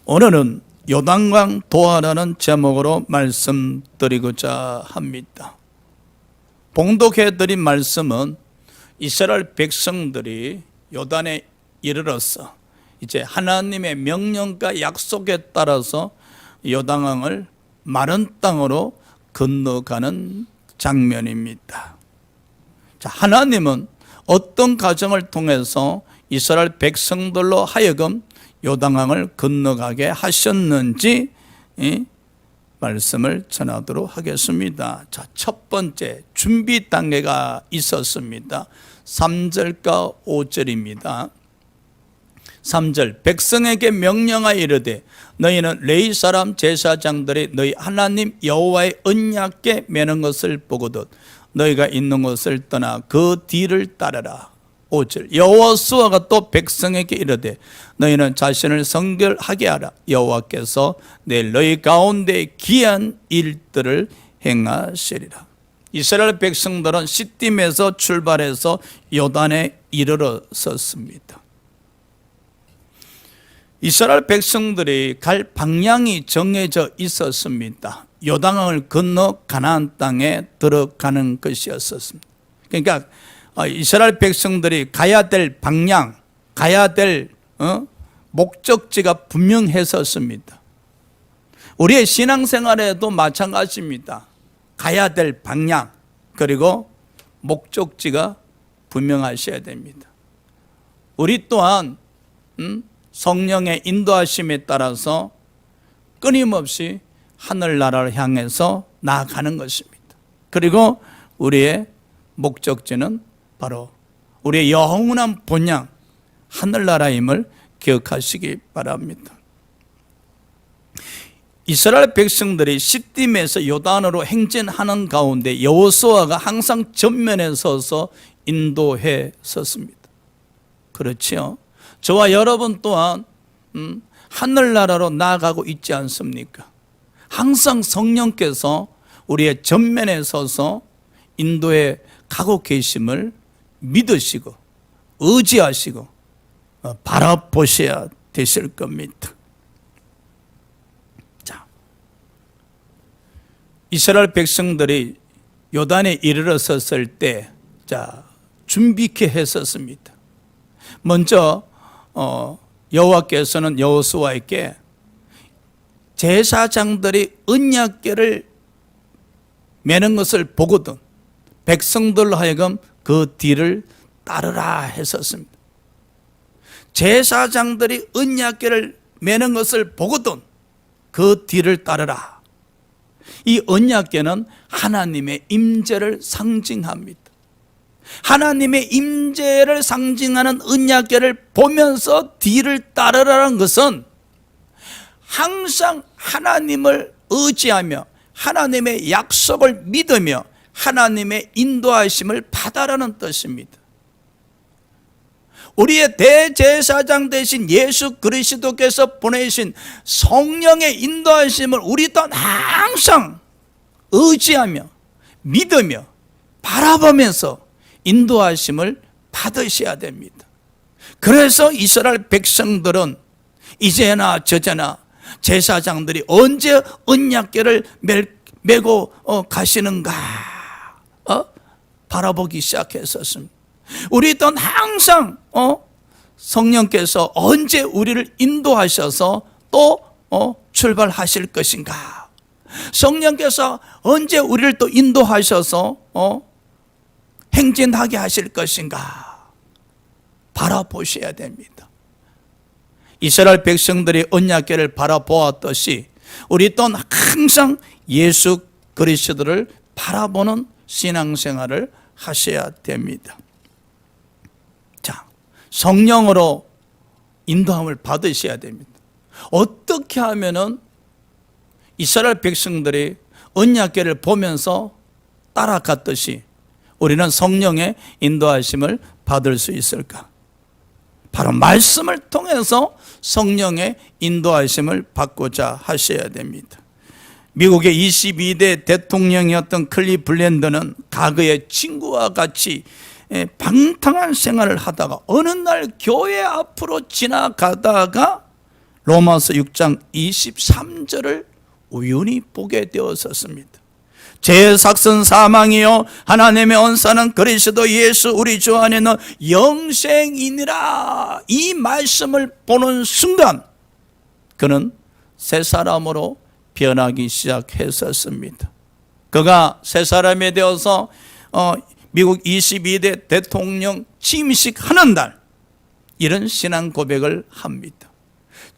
오늘은 요단강 도하라는 제목으로 말씀드리고자 합니다. 봉독해드린 말씀은 이스라엘 백성들이 요단에 이르러서 이제 하나님의 명령과 약속에 따라서 요단강을 마른 땅으로 건너가는 장면입니다. 자, 하나님은 어떤 과정을 통해서 이스라엘 백성들로 하여금 요단강을 건너가게 하셨는지 말씀을 전하도록 하겠습니다. 자, 첫 번째 준비 단계가 있었습니다. 3절과 5절입니다. 3절 백성에게 명령하여 이르되 너희는 레위 사람 제사장들이 너희 하나님 여호와의 언약궤 매는 것을 보거든 너희가 있는 곳을 떠나 그 뒤를 따르라. 5절 여호수아가 또 백성에게 이르되 너희는 자신을 성결하게 하라. 여호와께서 내일 너희 가운데 귀한 일들을 행하시리라. 이스라엘 백성들은 시딤에서 출발해서 요단에 이르렀습니다. 이스라엘 백성들이 갈 방향이 정해져 있었습니다. 요단강을 건너 가나안 땅에 들어가는 것이었습니다. 그러니까 이스라엘 백성들이 가야 될 방향, 가야 될 목적지가 분명했었습니다. 우리의 신앙생활에도 마찬가지입니다. 가야 될 방향 그리고 목적지가 분명하셔야 됩니다. 우리 또한 성령의 인도하심에 따라서 끊임없이 하늘나라를 향해서 나아가는 것입니다. 그리고 우리의 목적지는 바로 우리의 영원한 본향 하늘나라임을 기억하시기 바랍니다. 이스라엘 백성들이 시딤에서 요단으로 행진하는 가운데 여호수아가 항상 전면에 서서 인도해 섰습니다. 그렇지요? 저와 여러분 또한 하늘나라로 나아가고 있지 않습니까? 항상 성령께서 우리의 전면에 서서 인도해 가고 계심을 믿으시고 의지하시고 바라보셔야 되실 겁니다. 자, 이스라엘 백성들이 요단에 이르렀을 때 준비케 했었습니다. 먼저 여호와께서는 여호수아에게 제사장들이 언약궤를 매는 것을 보거든 백성들로 하여금 그 뒤를 따르라 했었습니다. 제사장들이 언약궤를 매는 것을 보거든 그 뒤를 따르라. 이 언약궤는 하나님의 임재를 상징합니다. 하나님의 임재를 상징하는 언약궤를 보면서 뒤를 따르라는 것은 항상 하나님을 의지하며 하나님의 약속을 믿으며 하나님의 인도하심을 받아라는 뜻입니다. 우리의 대제사장 되신 예수 그리스도께서 보내신 성령의 인도하심을 우리 또한 항상 의지하며 믿으며 바라보면서 인도하심을 받으셔야 됩니다. 그래서 이스라엘 백성들은 이제나 저제나 제사장들이 언제 언약궤를 메고 가시는가 바라보기 시작했었습니다. 우리 또한 항상 성령께서 언제 우리를 인도하셔서 또 출발하실 것인가, 성령께서 언제 우리를 또 인도하셔서 행진하게 하실 것인가 바라보셔야 됩니다. 이스라엘 백성들이 언약궤를 바라보았듯이 우리 또한 항상 예수 그리스도를 바라보는 신앙생활을 하셔야 됩니다. 자, 성령으로 인도함을 받으셔야 됩니다. 어떻게 하면은 이스라엘 백성들이 언약궤를 보면서 따라갔듯이 우리는 성령의 인도하심을 받을 수 있을까? 바로 말씀을 통해서 성령의 인도하심을 받고자 하셔야 됩니다. 미국의 22대 대통령이었던 클리블랜드는 과거의 친구와 같이 방탕한 생활을 하다가 어느 날 교회 앞으로 지나가다가 로마서 6장 23절을 우연히 보게 되었었습니다. 제 삭선 사망이요 하나님의 언사는 그리스도 예수 우리 주 안에는 영생이니라. 이 말씀을 보는 순간 그는 새 사람으로 변하기 시작했었습니다. 그가 새 사람이 되어서 미국 22대 대통령 취임식하는 날 이런 신앙 고백을 합니다.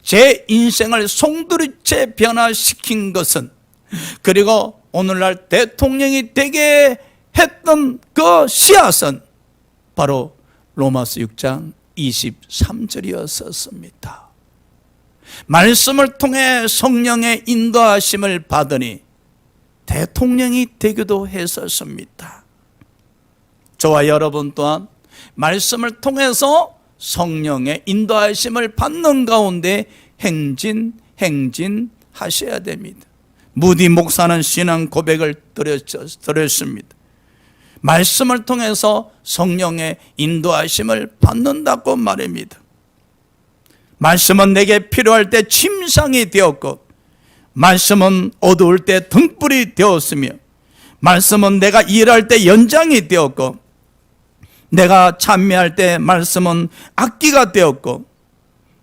제 인생을 송두리째 변화시킨 것은, 그리고 오늘날 대통령이 되게 했던 그 씨앗은 바로 로마서 6장 23절이었었습니다. 말씀을 통해 성령의 인도하심을 받으니 대통령이 되기도 했었습니다. 저와 여러분 또한 말씀을 통해서 성령의 인도하심을 받는 가운데 행진하셔야 됩니다. 무디 목사는 신앙 고백을 드렸습니다. 말씀을 통해서 성령의 인도하심을 받는다고 말입니다. 말씀은 내게 필요할 때 침상이 되었고, 말씀은 어두울 때 등불이 되었으며, 말씀은 내가 일할 때 연장이 되었고, 내가 찬미할 때 말씀은 악기가 되었고,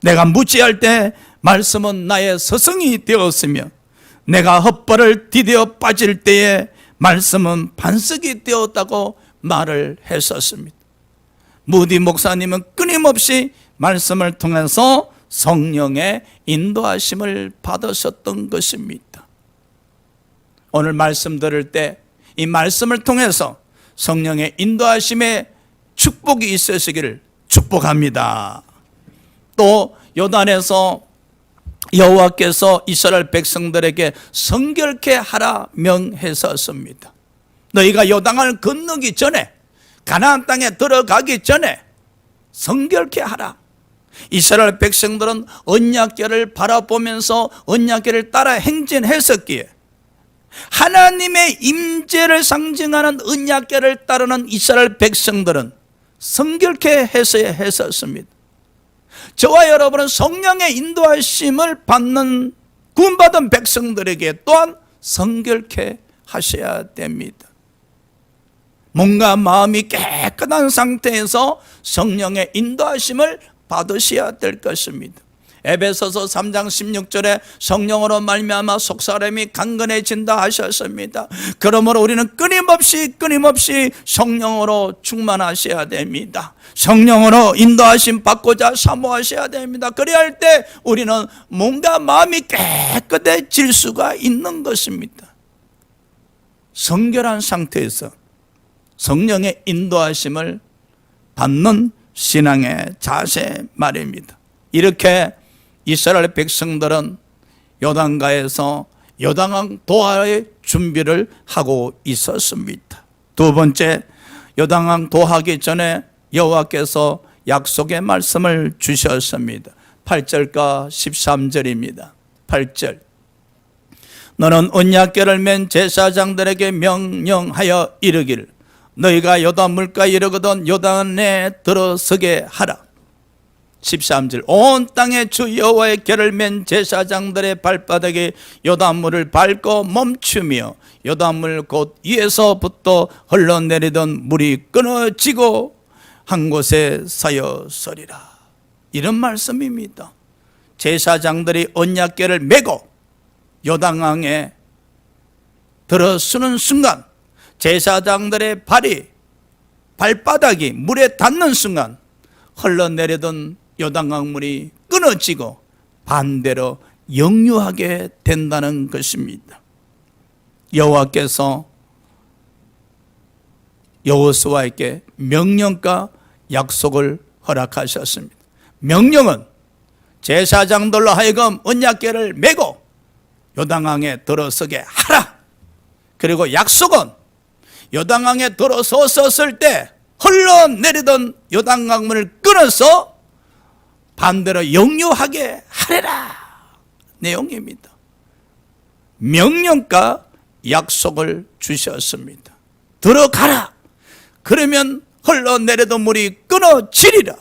내가 무지할 때 말씀은 나의 서성이 되었으며, 내가 헛발을 디뎌 빠질 때에 말씀은 반석이 되었다고 말을 했었습니다. 무디 목사님은 끊임없이 말씀을 통해서 성령의 인도하심을 받으셨던 것입니다. 오늘 말씀 들을 때 이 말씀을 통해서 성령의 인도하심에 축복이 있으시기를 축복합니다. 또 요단에서 여호와께서 이스라엘 백성들에게 성결케 하라 명했었습니다. 너희가 요단을 건너기 전에, 가나안 땅에 들어가기 전에 성결케 하라. 이스라엘 백성들은 언약궤를 바라보면서 언약궤를 따라 행진했었기에 하나님의 임재를 상징하는 언약궤를 따르는 이스라엘 백성들은 성결케 했어야 했었습니다. 저와 여러분은 성령의 인도하심을 받는 구원받은 백성들에게 또한 성결케 하셔야 됩니다. 몸과 마음이 깨끗한 상태에서 성령의 인도하심을 받으셔야 될 것입니다. 에베소서 3장 16절에 성령으로 말미암아 속사람이 강건해진다 하셨습니다. 그러므로 우리는 끊임없이 성령으로 충만하셔야 됩니다. 성령으로 인도하심 받고자 사모하셔야 됩니다. 그래야 할 때 우리는 몸과 마음이 깨끗해질 수가 있는 것입니다. 성결한 상태에서 성령의 인도하심을 받는 신앙의 자세 말입니다. 이렇게 이스라엘 백성들은 요단가에서 요단강 도하의 준비를 하고 있었습니다. 두 번째, 요단강 도하기 전에 여호와께서 약속의 말씀을 주셨습니다. 8절과 13절입니다. 8절, 너는 언약궤를 맨 제사장들에게 명령하여 이르기를 너희가 요단 물가에 이르거든 요단에 들어서게 하라. 13절, 온 땅에 주 여호와의 궤를 맨 제사장들의 발바닥에 요단물을 밟고 멈추며 요단물 곧 위에서부터 흘러내리던 물이 끊어지고 한 곳에 쌓여서리라. 이런 말씀입니다. 제사장들이 언약궤를 메고 요단강에 들어서는 순간 제사장들의 발바닥이 물에 닿는 순간 흘러내리던 요단강 물이 끊어지고 반대로 역류하게 된다는 것입니다. 여호와께서 여호수아에게 명령과 약속을 허락하셨습니다. 명령은 제사장들로 하여금 언약궤를 메고 요단강에 들어서게 하라. 그리고 약속은 요단강에 들어섰을 때 흘러내리던 요단강물을 끊어서 반대로 역류하게 하리라 내용입니다. 명령과 약속을 주셨습니다. 들어가라. 그러면 흘러내리던 물이 끊어지리라.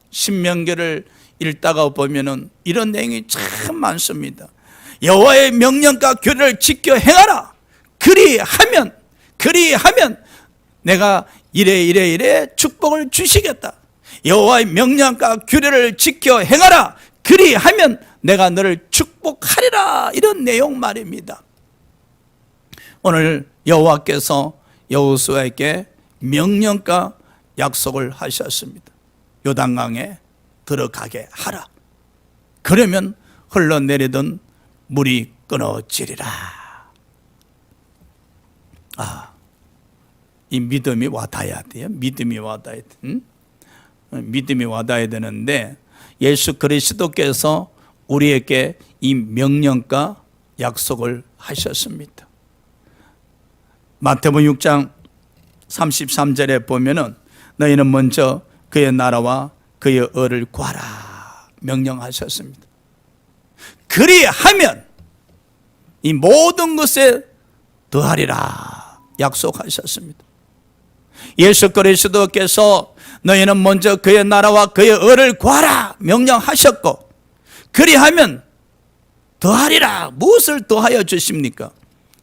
신명기를 읽다가 보면은 이런 내용이 참 많습니다. 여호와의 명령과 규례를 지켜 행하라. 그리하면 내가 이래 축복을 주시겠다. 여호와의 명령과 규례를 지켜 행하라. 그리하면 내가 너를 축복하리라. 이런 내용 말입니다. 오늘 여호와께서 여호수아에게 명령과 약속을 하셨습니다. 요단강에 들어가게 하라. 그러면 흘러내리던 물이 끊어지리라. 이 믿음이 와닿아야 돼요. 믿음이 와닿아야 돼. 믿음이 와닿아야 되는데 예수 그리스도께서 우리에게 이 명령과 약속을 하셨습니다. 마태복음 6장 33절에 보면은 너희는 먼저 그의 나라와 그의 의를 구하라 명령하셨습니다. 그리하면 이 모든 것에 더하리라 약속하셨습니다. 예수 그리스도께서 너희는 먼저 그의 나라와 그의 의를 구하라 명령하셨고, 그리하면 더하리라. 무엇을 더하여 주십니까?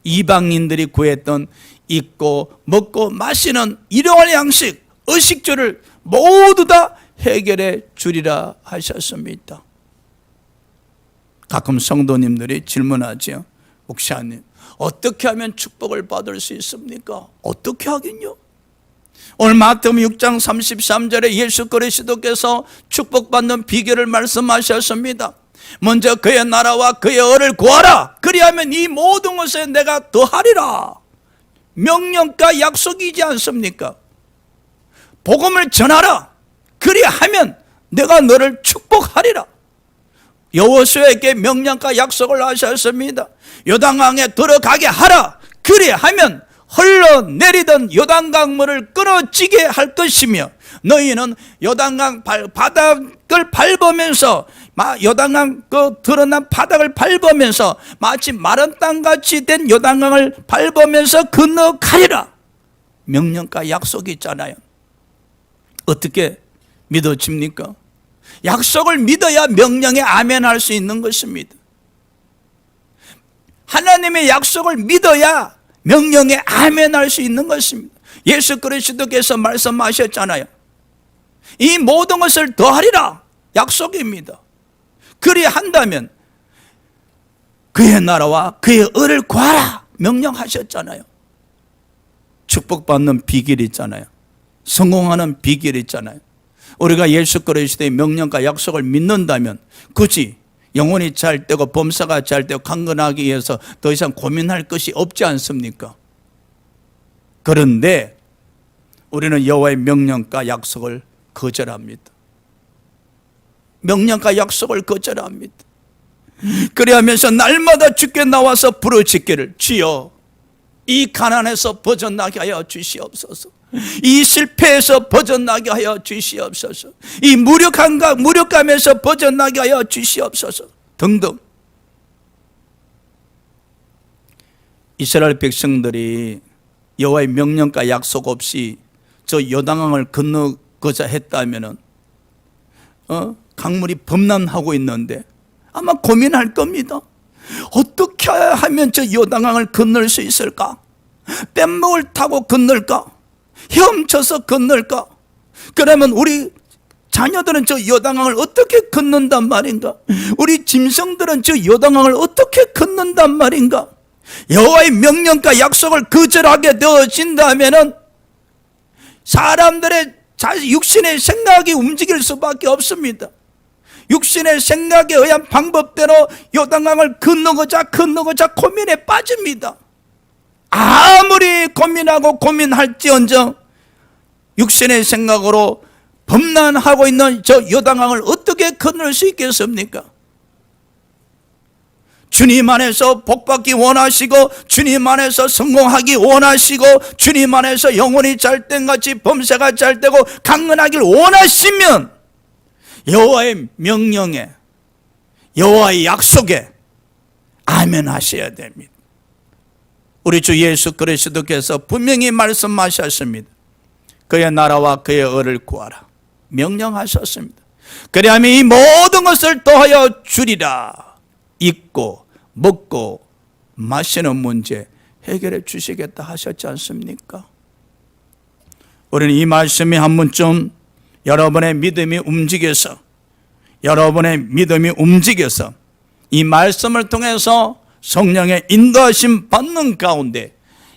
이방인들이 구했던 입고 먹고 마시는 일용할 양식, 의식주를 모두 다 해결해 주리라 하셨습니다. 가끔 성도님들이 질문하죠. 목사님, 어떻게 하면 축복을 받을 수 있습니까? 어떻게 하긴요? 오늘 마태복음 6장 33절에 예수 그리스도께서 축복받는 비결을 말씀하셨습니다. 먼저 그의 나라와 그의 의를 구하라. 그리하면 이 모든 것에 내가 더하리라. 명령과 약속이지 않습니까? 복음을 전하라. 그리하면 내가 너를 축복하리라. 여호수아에게 명령과 약속을 하셨습니다. 요단강에 들어가게 하라. 그리하면 흘러내리던 요단강물을 끊어지게 할 것이며, 너희는 요단강 바닥을 밟으면서 요단강 그 드러난 바닥을 밟으면서 마치 마른 땅같이 된 요단강을 밟으면서 건너가리라. 명령과 약속이 있잖아요. 어떻게 믿어집니까? 약속을 믿어야 명령에 아멘할 수 있는 것입니다. 하나님의 약속을 믿어야 명령에 아멘할 수 있는 것입니다. 예수 그리스도께서 말씀하셨잖아요. 이 모든 것을 더하리라. 약속입니다. 그리한다면 그의 나라와 그의 의를 구하라 명령하셨잖아요. 축복받는 비결이 있잖아요. 성공하는 비결이 있잖아요. 우리가 예수 그리스도의 명령과 약속을 믿는다면 굳이 영혼이 잘 되고 범사가 잘 되고 강건하기 위해서 더 이상 고민할 것이 없지 않습니까? 그런데 우리는 여호와의 명령과 약속을 거절합니다. 명령과 약속을 거절합니다. 그리하면서 날마다 주께 나와서 부르짖기를, 주여 이 가난에서 벗어나게 하여 주시옵소서, 이 실패에서 벗어나게 하여 주시옵소서, 이 무력감에서 벗어나게 하여 주시옵소서 등등. 이스라엘 백성들이 여호와의 명령과 약속 없이 저 요단강을 건너고자 했다면은 강물이 범람하고 있는데 아마 고민할 겁니다. 어떻게 하면 저 요단강을 건널 수 있을까? 뗏목을 타고 건널까? 헤엄쳐서 건널까? 그러면 우리 자녀들은 저 요단강을 어떻게 건넌단 말인가? 우리 짐승들은 저 요단강을 어떻게 건넌단 말인가? 여호와의 명령과 약속을 거절하게 되어진다면은 사람들의 육신의 생각이 움직일 수밖에 없습니다. 육신의 생각에 의한 방법대로 요단강을 건너고자 고민에 빠집니다. 아무리 고민하고 고민할지언정 육신의 생각으로 범람하고 있는 저 요단강을 어떻게 건널 수 있겠습니까? 주님 안에서 복받기 원하시고, 주님 안에서 성공하기 원하시고, 주님 안에서 영혼이 잘된같이 범사가 잘되고 강건하길 원하시면 여호와의 명령에, 여호와의 약속에 아멘 하셔야 됩니다. 우리 주 예수 그리스도께서 분명히 말씀하셨습니다. 그의 나라와 그의 의를 구하라 명령하셨습니다. 그리하면 이 모든 것을 더하여 주리라. 입고 먹고 마시는 문제 해결해 주시겠다 하셨지 않습니까? 우리는 이 말씀이 한 번쯤 여러분의 믿음이 움직여서 이 말씀을 통해서 성령의 인도하심 받는 가운데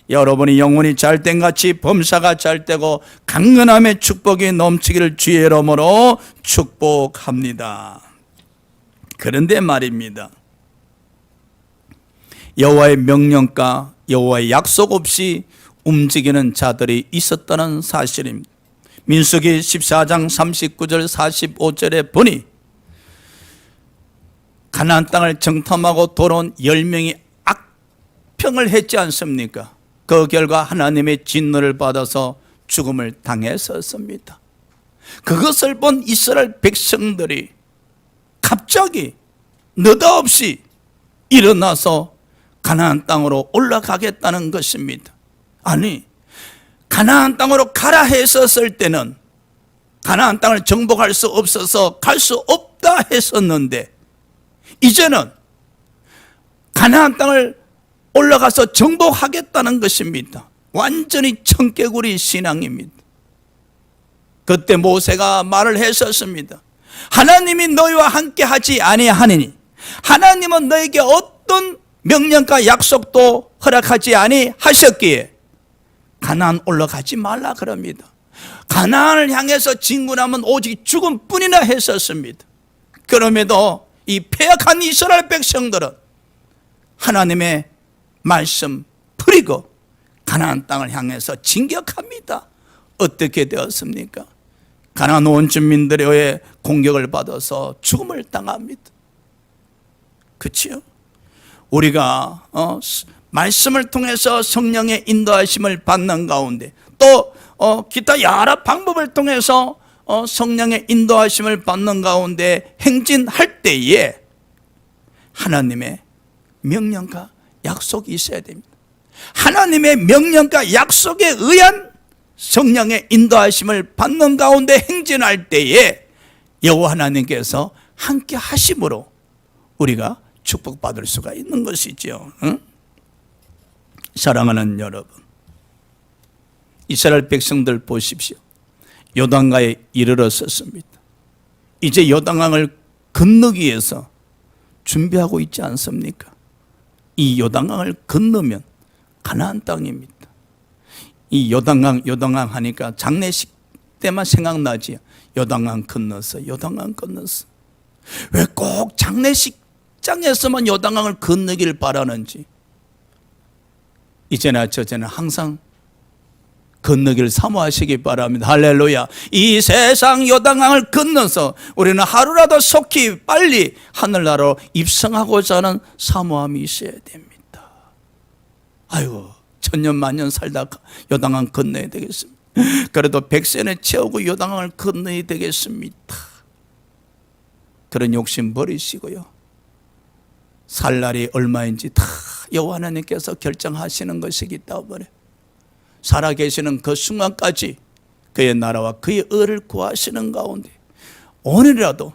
여러분이 영혼이 잘된 같이 범사가 잘되고 강건함의 축복이 넘치기를 주의 이름으로 축복합니다. 그런데 말입니다, 여호와의 명령과 여호와의 약속 없이 움직이는 자들이 있었다는 사실입니다. 민수기 14장 39절 45절에 보니 가나안 땅을 정탐하고 돌아온 10명이 악평을 했지 않습니까? 그 결과 하나님의 진노를 받아서 죽음을 당했었습니다. 그것을 본 이스라엘 백성들이 갑자기 느닷없이 일어나서 가나안 땅으로 올라가겠다는 것입니다. 아니, 가나안 땅으로 가라 했었을 때는 가나안 땅을 정복할 수 없어서 갈 수 없다 했었는데, 이제는 가나안 땅을 올라가서 정복하겠다는 것입니다. 완전히 청개구리 신앙입니다. 그때 모세가 말을 했었습니다. 하나님이 너희와 함께 하지 아니하니니 하나님은 너에게 어떤 명령과 약속도 허락하지 아니하셨기에 가나안 올라가지 말라 그럽니다. 가나안을 향해서 진군하면 오직 죽음뿐이나 했었습니다. 그럼에도 이 패역한 이스라엘 백성들은 하나님의 말씀 버리고 가나안 땅을 향해서 진격합니다. 어떻게 되었습니까? 가나안 온 주민들에 의해 공격을 받아서 죽음을 당합니다. 그렇죠? 우리가 말씀을 통해서 성령의 인도하심을 받는 가운데 또 기타 여러 방법을 통해서 성령의 인도하심을 받는 가운데 행진할 때에 하나님의 명령과 약속이 있어야 됩니다. 하나님의 명령과 약속에 의한 성령의 인도하심을 받는 가운데 행진할 때에 여호와 하나님께서 함께 하심으로 우리가 축복받을 수가 있는 것이죠. 응? 사랑하는 여러분, 이스라엘 백성들 보십시오. 요단강에 이르렀었습니다. 이제 요단강을 건너기 위해서 준비하고 있지 않습니까? 이 요단강을 건너면 가나안 땅입니다. 이 요단강 하니까 장례식 때만 생각나지요. 요단강 건너서 왜 꼭 장례식장에서만 요단강을 건너기를 바라는지, 이제나 저제나 항상 건너기를 사모하시기 바랍니다. 할렐루야. 이 세상 요단강을 건너서 우리는 하루라도 속히 빨리 하늘나라로 입성하고자 하는 사모함이 있어야 됩니다. 아이고, 천년 만년 살다 요단강 건너야 되겠습니다. 그래도 100세는 채우고 요단강을 건너야 되겠습니다. 그런 욕심 버리시고요, 살 날이 얼마인지 다 여호와 하나님께서 결정하시는 것이기 때문에 살아계시는 그 순간까지 그의 나라와 그의 의를 구하시는 가운데 오늘이라도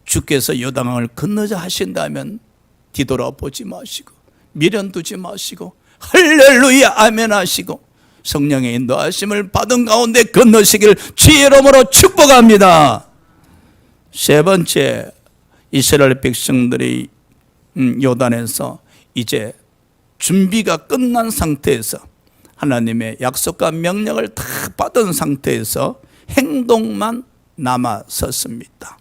주께서 요단강을 건너자 하신다면 뒤돌아보지 마시고 미련 두지 마시고 할렐루야 아멘 하시고 성령의 인도하심을 받은 가운데 건너시길 주의 이름으로 축복합니다. 세 번째, 이스라엘 백성들이 요단에서 이제 준비가 끝난 상태에서 하나님의 약속과 명령을 다 받은 상태에서 행동만 남아섰습니다.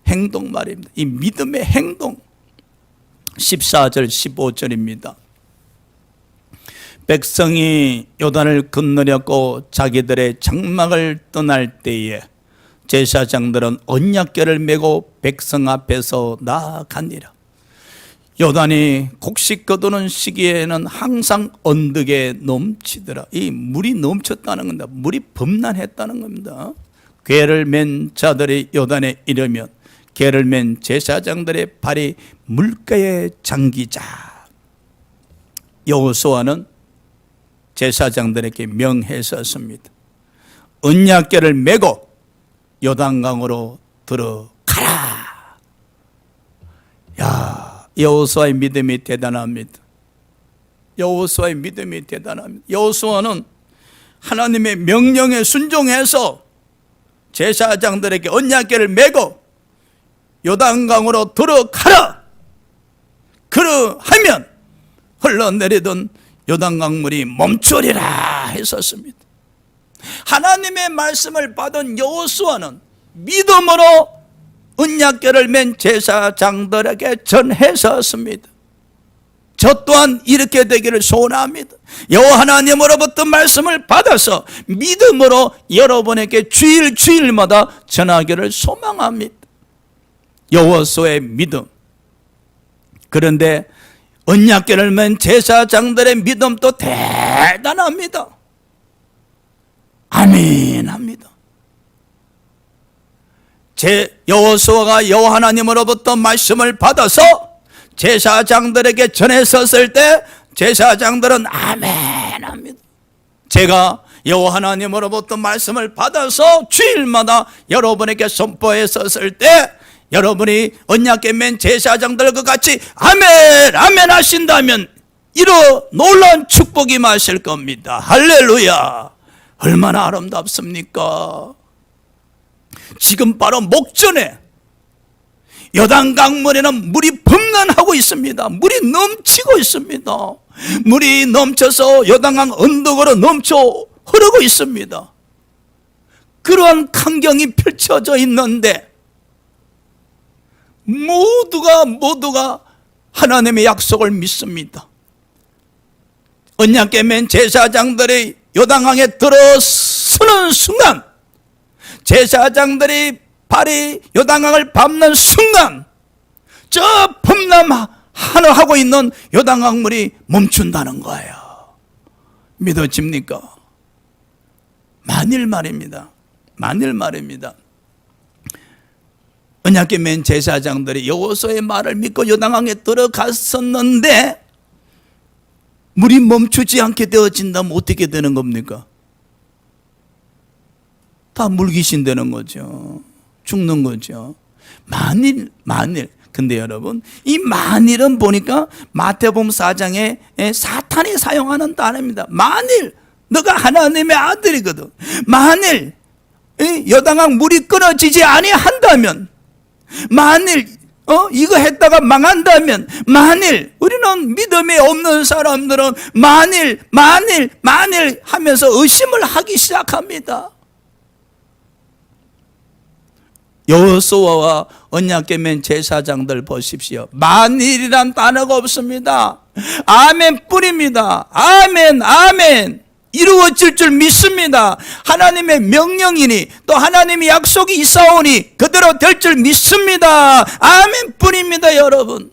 행동 말입니다. 이 믿음의 행동. 14절 15절입니다. 백성이 요단을 건너려고 자기들의 장막을 떠날 때에 제사장들은 언약궤를 메고 백성 앞에서 나아가니라. 요단이 곡식 거두는 시기에는 항상 언덕에 넘치더라. 이 물이 넘쳤다는 겁니다. 물이 범람했다는 겁니다. 궤를 맨 자들이 요단에 이르면 궤를 맨 제사장들의 발이 물가에 잠기자. 여호수아는 제사장들에게 명했었습니다. 언약궤를 메고 요단강으로 가라. 야, 여호수아의 믿음이 대단합니다. 여호수아의 믿음이 대단합니다. 여호수아는 하나님의 명령에 순종해서 제사장들에게 언약궤를 메고 요단강으로 들어가라. 그러하면 흘러내리던 요단강물이 멈추리라 했었습니다. 하나님의 말씀을 받은 여호수아는 믿음으로 언약궤를 맨 제사장들에게 전했었습니다. 저 또한 이렇게 되기를 소원합니다. 여호와 하나님으로부터 말씀을 받아서 믿음으로 여러분에게 주일마다 전하기를 소망합니다. 여호수아의 믿음. 그런데 언약궤를 맨 제사장들의 믿음도 대단합니다. 아멘 합니다. 여호수아가 여호와 하나님으로부터 말씀을 받아서 제사장들에게 전했었을 때 제사장들은 아멘 합니다. 제가 여호와 하나님으로부터 말씀을 받아서 주일마다 여러분에게 선포했었을 때 여러분이 언약궤 맨 제사장들과 같이 아멘 아멘 하신다면 이런 놀라운 축복이 임하실 겁니다. 할렐루야. 얼마나 아름답습니까? 지금 바로 목전에 요단강물에는 물이 범람하고 있습니다. 물이 넘치고 있습니다. 물이 넘쳐서 요단강 언덕으로 넘쳐 흐르고 있습니다. 그러한 광경이 펼쳐져 있는데 모두가 하나님의 약속을 믿습니다. 언약궤 맨 제사장들이 요단강에 들어서는 순간, 제사장들이 발이 요단강을 밟는 순간 저 범람하고 있는 요단강물이 멈춘다는 거예요. 믿어집니까? 만일 말입니다. 언약궤 맨 제사장들이 여호수아의 말을 믿고 요단강에 들어갔었는데 물이 멈추지 않게 되어진다면 어떻게 되는 겁니까? 다 물귀신 되는 거죠. 죽는 거죠. 만일. 근데 여러분, 이 만일은 보니까 마태복음 4장에 사탄이 사용하는 단어입니다. 만일 너가 하나님의 아들이거든. 만일 요단강 물이 끊어지지 아니한다면, 만일 이거 했다가 망한다면, 만일, 우리는 믿음이 없는 사람들은 만일 하면서 의심을 하기 시작합니다. 여호수아와 언약궤 맨 제사장들 보십시오. 만일이란 단어가 없습니다. 아멘 뿐입니다. 아멘. 이루어질 줄 믿습니다. 하나님의 명령이니 또 하나님의 약속이 있사오니 그대로 될 줄 믿습니다. 아멘 뿐입니다. 여러분,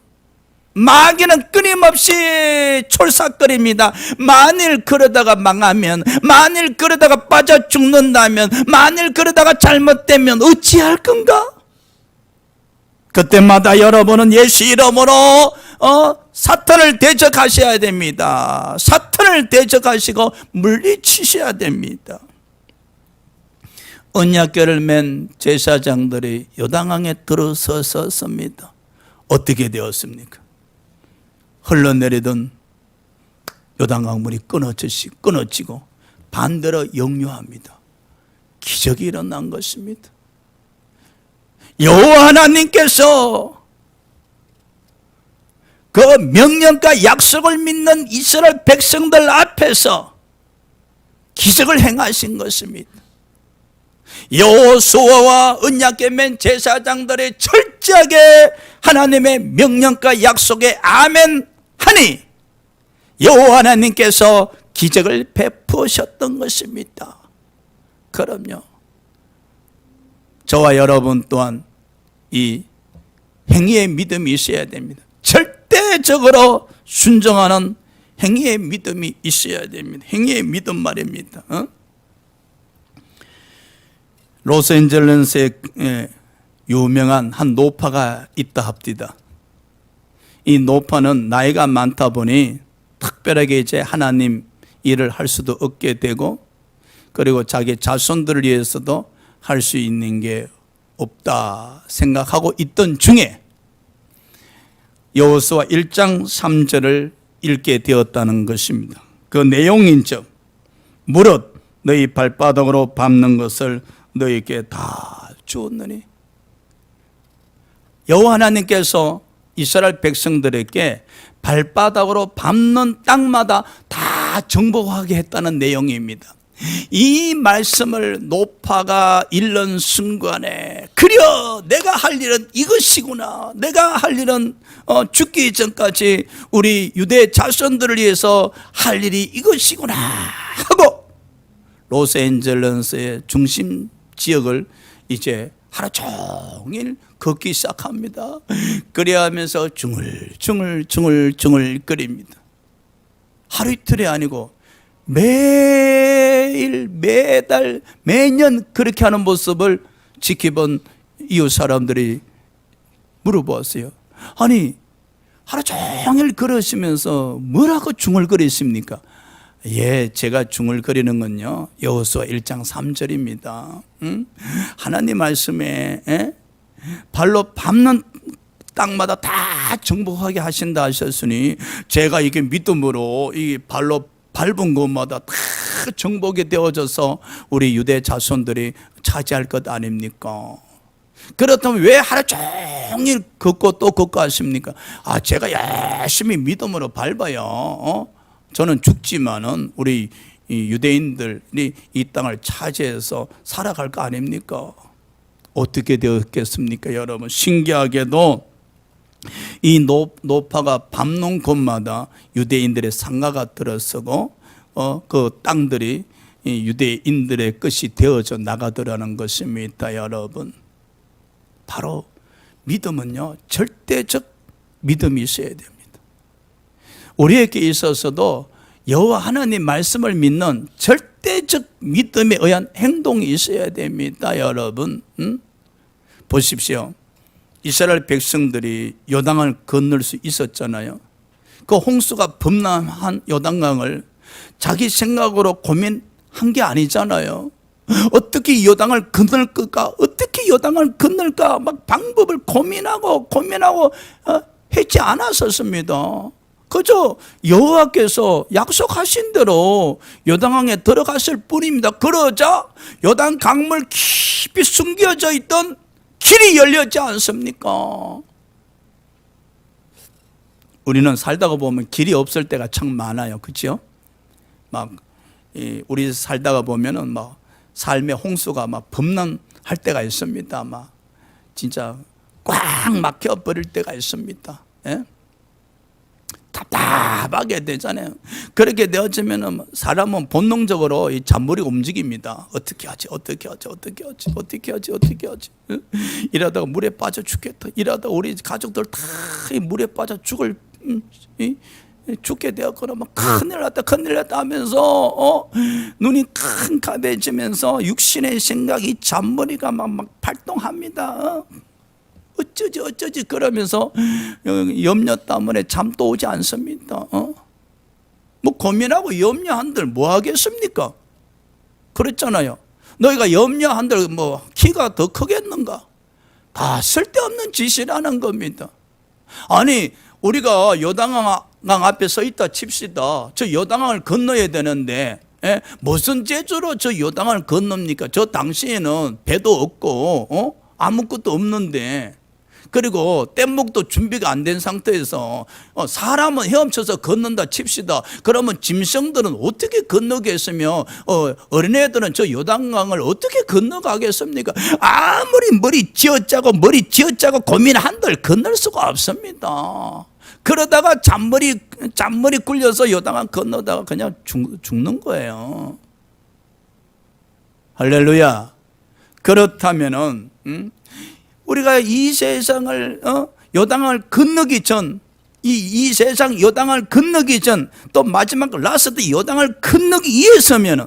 마귀는 끊임없이 촐싹거립니다. 만일 그러다가 망하면, 만일 그러다가 빠져 죽는다면, 만일 그러다가 잘못되면 어찌할 건가? 그때마다 여러분은 예수 이름으로 사탄을 대적하셔야 됩니다. 사탄을 대적하시고 물리치셔야 됩니다. 언약궤를 맨 제사장들이 요단강에 들어섰습니다. 어떻게 되었습니까? 흘러내리던 요단강물이 끊어지고 반대로 역류합니다. 기적이 일어난 것입니다. 여호와 하나님께서 그 명령과 약속을 믿는 이스라엘 백성들 앞에서 기적을 행하신 것입니다. 여호수아와 언약궤 맨 제사장들이 철저하게 하나님의 명령과 약속에 아멘하니 여호와 하나님께서 기적을 베푸셨던 것입니다. 그럼요, 저와 여러분 또한 이 행위의 믿음이 있어야 됩니다. 절대적으로 순종하는 행위의 믿음이 있어야 됩니다. 행위의 믿음 말입니다. 로스앤젤레스에 유명한 한 노파가 있다 합디다. 이 노파는 나이가 많다 보니 특별하게 이제 하나님 일을 할 수도 없게 되고, 그리고 자기 자손들을 위해서도 할 수 있는 게 없다 생각하고 있던 중에 여호수아 1장 3절을 읽게 되었다는 것입니다. 그 내용인즉 무릇 너희 발바닥으로 밟는 것을 너희에게 다 주었느니. 여호와 하나님께서 이스라엘 백성들에게 발바닥으로 밟는 땅마다 다 정복하게 했다는 내용입니다. 이 말씀을 노파가 읽는 순간에 그려 내가 할 일은 이것이구나, 내가 할 일은 죽기 전까지 우리 유대 자손들을 위해서 할 일이 이것이구나 하고 로스앤젤레스의 중심 지역을 이제 하루 종일 걷기 시작합니다. 그래야 하면서 중얼중얼 거립니다. 하루 이틀이 아니고 매일 매달 매년 그렇게 하는 모습을 지켜본 이웃 사람들이 물어보았어요. 아니 하루 종일 걸으시면서 뭐라고 중얼거리십니까? 예, 제가 중얼거리는 건요 여호수아 1장 3절입니다. 하나님 말씀에 발로 밟는 땅마다 다 정복하게 하신다 하셨으니 제가 이게 믿음으로 이 발로 밟은 곳마다 다 정복이 되어져서 우리 유대 자손들이 차지할 것 아닙니까? 그렇다면 왜 하루 종일 걷고 또 걷고 하십니까? 아, 제가 열심히 믿음으로 밟아요. 저는 죽지만은 우리 유대인들이 이 땅을 차지해서 살아갈 거 아닙니까? 어떻게 되었겠습니까, 여러분? 신기하게도 이 노파가 밟는 곳마다 유대인들의 상가가 들어서고 그 땅들이 유대인들의 것이 되어져 나가더라는 것입니다, 여러분. 바로 믿음은요 절대적 믿음이 있어야 됩니다. 우리에게 있어서도 여호와 하나님 말씀을 믿는 절대적 믿음에 의한 행동이 있어야 됩니다, 여러분. 보십시오. 이스라엘 백성들이 요단강을 건널 수 있었잖아요. 그 홍수가 범람한 요단강을 자기 생각으로 고민한 게 아니잖아요. 어떻게 요단강을 건널까? 어떻게 요단강을 건널까? 막 방법을 고민하고 했지 않았었습니다. 그저 여호와께서 약속하신 대로 요단강에 들어갔을 뿐입니다. 그러자 요단 강물 깊이 숨겨져 있던 길이 열렸지 않습니까? 우리는 살다가 보면 길이 없을 때가 참 많아요, 그렇죠? 막 우리 살다가 보면은 막 삶의 홍수가 막 범람할 때가 있습니다. 막 진짜 꽉 막혀 버릴 때가 있습니다. 예? 답답하게 되잖아요. 그렇게 되어지면은 사람은 본능적으로 이 잔머리 움직입니다. 어떻게 하지? 이러다가 물에 빠져 죽겠다. 이러다가 우리 가족들 다 물에 빠져 죽게 되었거나 막 큰일 났다 하면서 눈이 캄캄해지면서 육신의 생각이 잔머리가 막 발동합니다. 어쩌지 그러면서 염려 때문에 잠도 오지 않습니다. 뭐 고민하고 염려한들 뭐 하겠습니까? 그랬잖아요. 너희가 염려한들 뭐 키가 더 크겠는가? 다 쓸데없는 짓이라는 겁니다. 아니 우리가 요단강 앞에 서 있다 칩시다. 저 요단강을 건너야 되는데 무슨 재주로 저 요단강을 건넙니까? 저 당시에는 배도 없고 아무것도 없는데, 그리고 뗏목도 준비가 안 된 상태에서 사람은 헤엄쳐서 건넌다 칩시다. 그러면 짐승들은 어떻게 건너겠으며 어린애들은 저 요단강을 어떻게 건너가겠습니까? 아무리 머리 쥐어짜고 고민한들 건널 수가 없습니다. 그러다가 잔머리 굴려서 요단강 건너다가 그냥 죽는 거예요. 할렐루야. 그렇다면은 우리가 이 세상을 요단강을 건너기 전, 이 세상 요단강을 건너기 전, 또 마지막 라스트 요단강을 건너기 위해서면은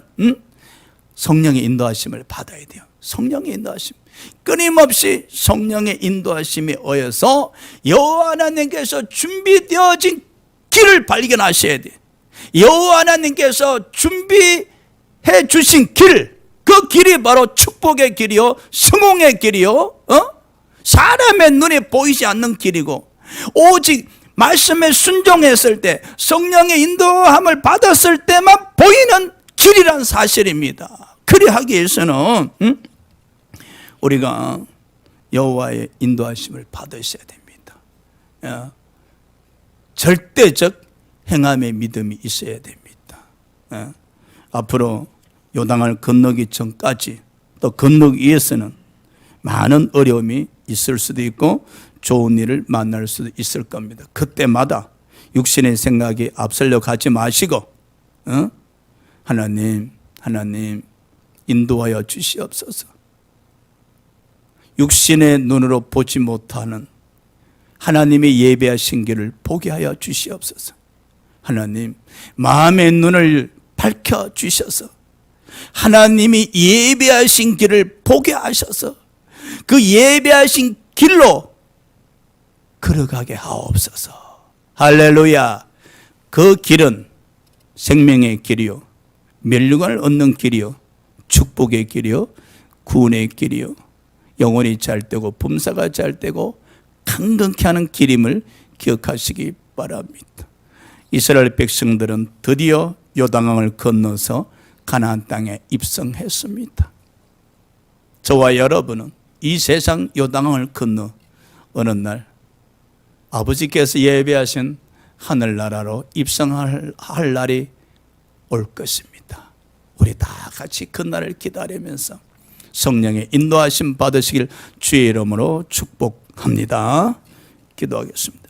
성령의 인도하심을 받아야 돼요. 성령의 인도하심, 끊임없이 성령의 인도하심에 의해서 여호와 하나님께서 준비되어진 길을 발견하셔야 돼요. 여호와 하나님께서 준비해 주신 길, 그 길이 바로 축복의 길이요, 성공의 길이요, 사람의 눈에 보이지 않는 길이고, 오직 말씀에 순종했을 때, 성령의 인도함을 받았을 때만 보이는 길이란 사실입니다. 그리하기 위해서는 우리가 여호와의 인도하심을 받으셔야 됩니다. 절대적 행함의 믿음이 있어야 됩니다. 앞으로 요단을 건너기 전까지, 또 건너기 위해서는 많은 어려움이 있을 수도 있고 좋은 일을 만날 수도 있을 겁니다. 그때마다 육신의 생각이 앞서려 가지 마시고 하나님 인도하여 주시옵소서. 육신의 눈으로 보지 못하는 하나님의 예배하신 길을 보게 하여 주시옵소서. 하나님 마음의 눈을 밝혀 주셔서 하나님이 예배하신 길을 보게 하셔서 그 예배하신 길로 걸어가게 하옵소서. 할렐루야. 그 길은 생명의 길이요, 멸류관을 얻는 길이요, 축복의 길이요, 구원의 길이요, 영혼이 잘되고 범사가 잘되고 강건케 하는 길임을 기억하시기 바랍니다. 이스라엘 백성들은 드디어 요단강을 건너서 가나안 땅에 입성했습니다. 저와 여러분은 이 세상 요단강을 건너 어느 날 아버지께서 예배하신 하늘나라로 입성할 날이 올 것입니다. 우리 다 같이 그 날을 기다리면서 성령의 인도하심 받으시길 주의 이름으로 축복합니다. 기도하겠습니다.